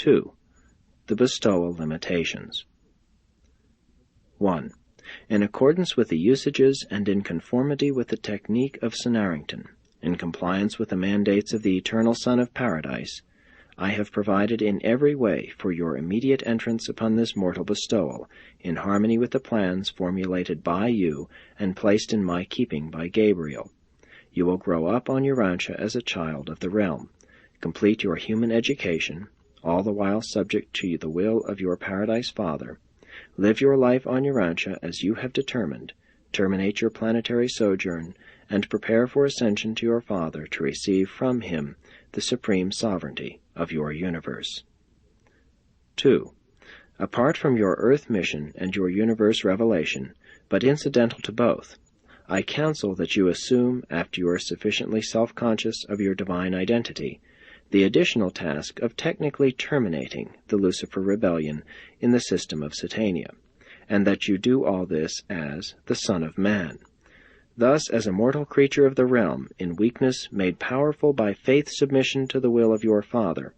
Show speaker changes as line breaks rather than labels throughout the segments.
2. The bestowal limitations. 1. In accordance with the usages and in conformity with the technique of Sonarrington, in compliance with the mandates of the Eternal Son of Paradise, I have provided in every way for your immediate entrance upon this mortal bestowal, in harmony with the plans formulated by you and placed in my keeping by Gabriel. You will grow up on Urantia as a child of the realm, complete your human education, all the while subject to the will of your Paradise Father, live your life on Urantia as you have determined, terminate your planetary sojourn, and prepare for ascension to your Father to receive from him the supreme sovereignty of your universe. 2. Apart from your earth mission and your universe revelation, but incidental to both, I counsel that you assume, after you are sufficiently self-conscious of your divine identity, the additional task of technically terminating the Lucifer rebellion in the system of Satania, and that you do all this as the Son of Man. Thus, as a mortal creature of the realm, in weakness made powerful by faith's submission to the will of your Father,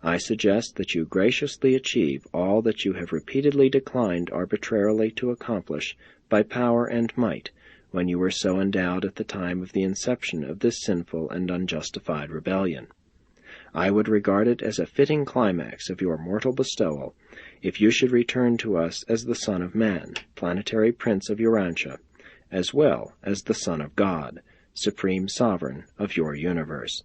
I suggest that you graciously achieve all that you have repeatedly declined arbitrarily to accomplish by power and might, when you were so endowed at the time of the inception of this sinful and unjustified rebellion. I would regard it as a fitting climax of your mortal bestowal if you should return to us as the Son of Man, planetary prince of Urantia, as well as the Son of God, supreme sovereign of your universe.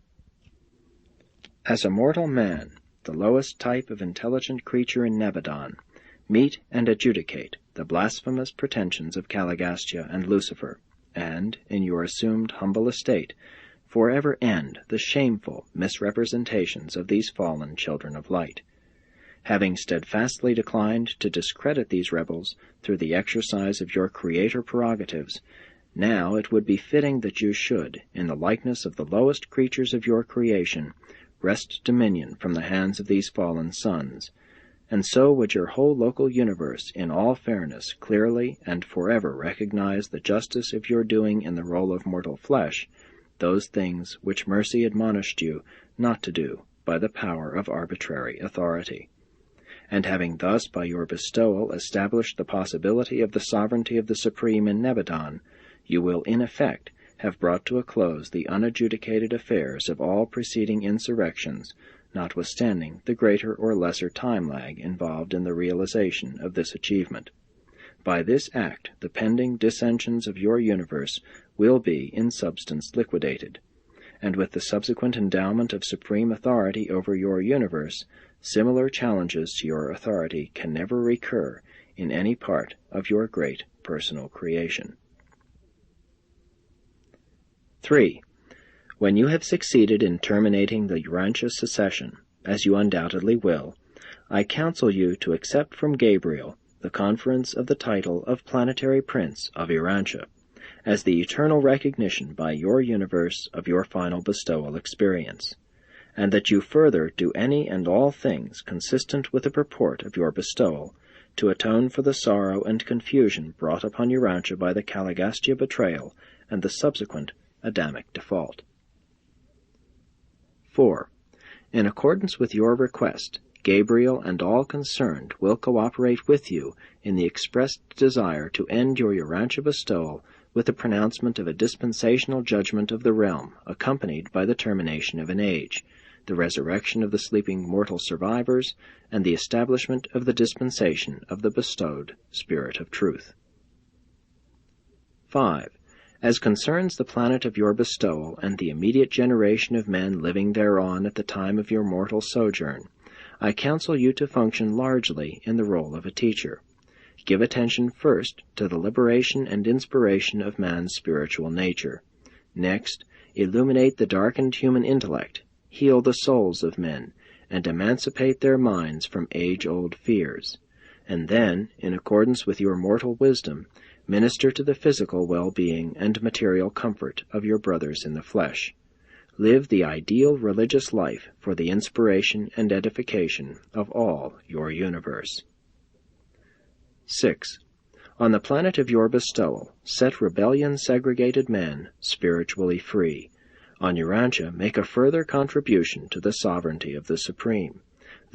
As a mortal man, the lowest type of intelligent creature in Nebadon, meet and adjudicate the blasphemous pretensions of Caligastia and Lucifer, and, in your assumed humble estate, forever end the shameful misrepresentations of these fallen children of light. Having steadfastly declined to discredit these rebels through the exercise of your creator prerogatives, now it would be fitting that you should, in the likeness of the lowest creatures of your creation, wrest dominion from the hands of these fallen sons, and so would your whole local universe in all fairness clearly and forever recognize the justice of your doing in the role of mortal flesh those things which mercy admonished you not to do by the power of arbitrary authority. And having thus by your bestowal established the possibility of the sovereignty of the Supreme in Nebadon, you will in effect have brought to a close the unadjudicated affairs of all preceding insurrections, notwithstanding the greater or lesser time lag involved in the realization of this achievement. By this act the pending dissensions of your universe will be in substance liquidated, and with the subsequent endowment of supreme authority over your universe, similar challenges to your authority can never recur in any part of your great personal creation. 3. When you have succeeded in terminating the Urantia secession, as you undoubtedly will, I counsel you to accept from Gabriel the conference of the title of Planetary Prince of Urantia, as the eternal recognition by your universe of your final bestowal experience, and that you further do any and all things consistent with the purport of your bestowal, to atone for the sorrow and confusion brought upon Urantia by the Caligastia betrayal and the subsequent Adamic default. 4. In accordance with your request, Gabriel and all concerned will cooperate with you in the expressed desire to end your Urantia bestowal with the pronouncement of a dispensational judgment of the realm, accompanied by the termination of an age, the resurrection of the sleeping mortal survivors, and the establishment of the dispensation of the bestowed Spirit of Truth. 5. As concerns the planet of your bestowal and the immediate generation of men living thereon at the time of your mortal sojourn, I counsel you to function largely in the role of a teacher. Give attention first to the liberation and inspiration of man's spiritual nature. Next, illuminate the darkened human intellect, heal the souls of men, and emancipate their minds from age-old fears. And then, in accordance with your mortal wisdom, minister to the physical well-being and material comfort of your brothers in the flesh. Live the ideal religious life for the inspiration and edification of all your universe. 6. On the planet of your bestowal, set rebellion-segregated men spiritually free. On Urantia, make a further contribution to the sovereignty of the Supreme.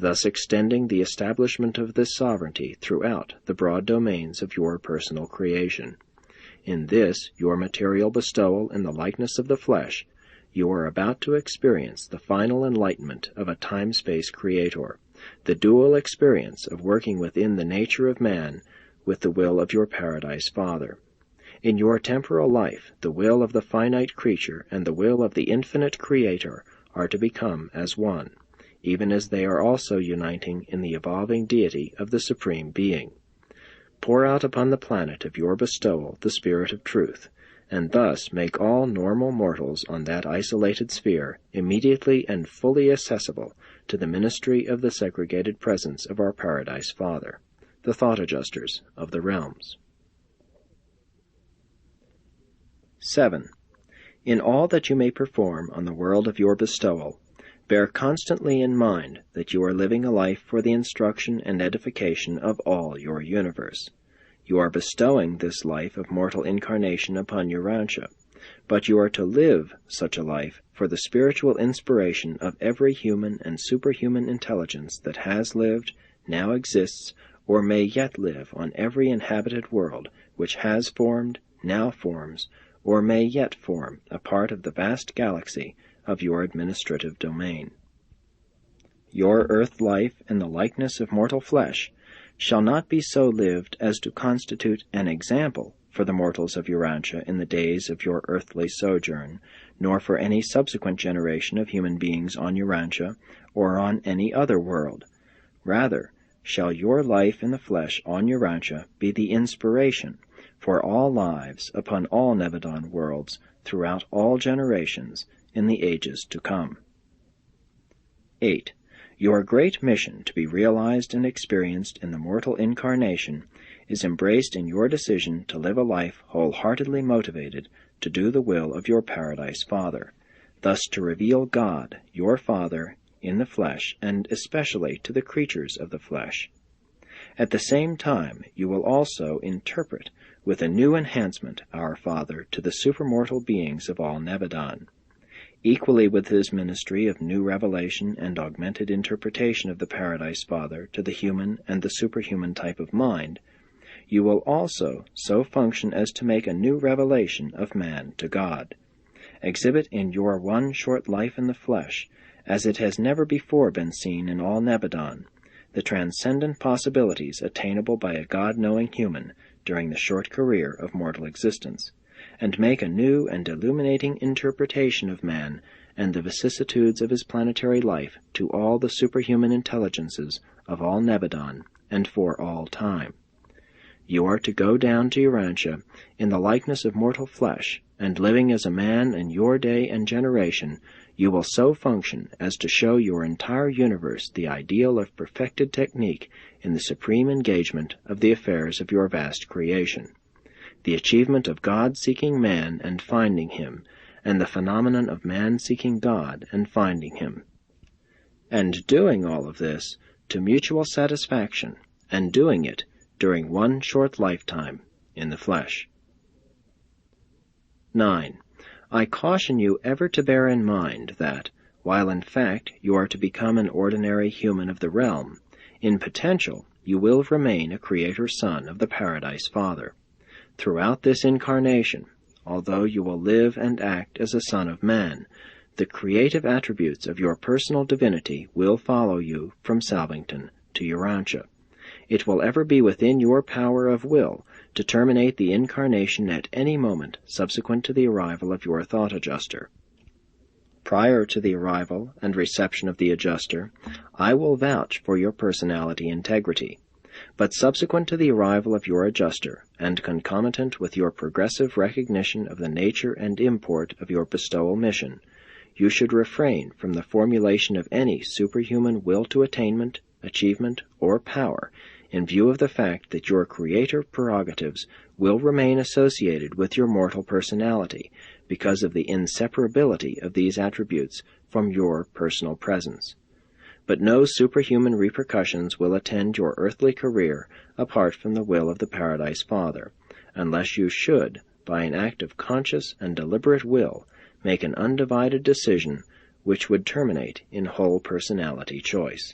thus extending the establishment of this sovereignty throughout the broad domains of your personal creation. In this, your material bestowal in the likeness of the flesh, you are about to experience the final enlightenment of a time-space creator, the dual experience of working within the nature of man with the will of your paradise Father. In your temporal life, the will of the finite creature and the will of the infinite Creator are to become as one, even as they are also uniting in the evolving deity of the Supreme Being. Pour out upon the planet of your bestowal the Spirit of Truth, and thus make all normal mortals on that isolated sphere immediately and fully accessible to the ministry of the segregated presence of our Paradise Father, the Thought Adjusters of the realms. 7. In all that you may perform on the world of your bestowal, bear constantly in mind that you are living a life for the instruction and edification of all your universe. You are bestowing this life of mortal incarnation upon Urantia, but you are to live such a life for the spiritual inspiration of every human and superhuman intelligence that has lived, now exists, or may yet live on every inhabited world which has formed, now forms, or may yet form a part of the vast galaxy of your administrative domain. Your earth life in the likeness of mortal flesh shall not be so lived as to constitute an example for the mortals of Urantia in the days of your earthly sojourn, nor for any subsequent generation of human beings on Urantia or on any other world. Rather, shall your life in the flesh on Urantia be the inspiration for all lives upon all Nebadon worlds throughout all generations in the ages to come. 8. Your great mission to be realized and experienced in the mortal incarnation is embraced in your decision to live a life wholeheartedly motivated to do the will of your Paradise Father, thus to reveal God, your Father, in the flesh, and especially to the creatures of the flesh. At the same time, you will also interpret with a new enhancement our Father to the supermortal beings of all Nebadon. Equally with his ministry of new revelation and augmented interpretation of the Paradise Father to the human and the superhuman type of mind, you will also so function as to make a new revelation of man to God. Exhibit in your one short life in the flesh, as it has never before been seen in all Nebadon, the transcendent possibilities attainable by a God-knowing human during the short career of mortal existence, and make a new and illuminating interpretation of man and the vicissitudes of his planetary life to all the superhuman intelligences of all Nebadon and for all time. You are to go down to Urantia in the likeness of mortal flesh, and living as a man in your day and generation, you will so function as to show your entire universe the ideal of perfected technique in the supreme engagement of the affairs of your vast creation, the achievement of God seeking man and finding him, and the phenomenon of man seeking God and finding him. And doing all of this to mutual satisfaction, and doing it during one short lifetime in the flesh. 9. I caution you ever to bear in mind that, while in fact you are to become an ordinary human of the realm, in potential you will remain a Creator Son of the Paradise Father. Throughout this incarnation, although you will live and act as a son of man, the creative attributes of your personal divinity will follow you from Salvington to Urantia. It will ever be within your power of will to terminate the incarnation at any moment subsequent to the arrival of your thought adjuster. Prior to the arrival and reception of the adjuster, I will vouch for your personality integrity. But subsequent to the arrival of your adjuster, and concomitant with your progressive recognition of the nature and import of your bestowal mission, you should refrain from the formulation of any superhuman will to attainment, achievement, or power, in view of the fact that your creator prerogatives will remain associated with your mortal personality because of the inseparability of these attributes from your personal presence. But no superhuman repercussions will attend your earthly career apart from the will of the Paradise Father, unless you should, by an act of conscious and deliberate will, make an undivided decision which would terminate in whole personality choice.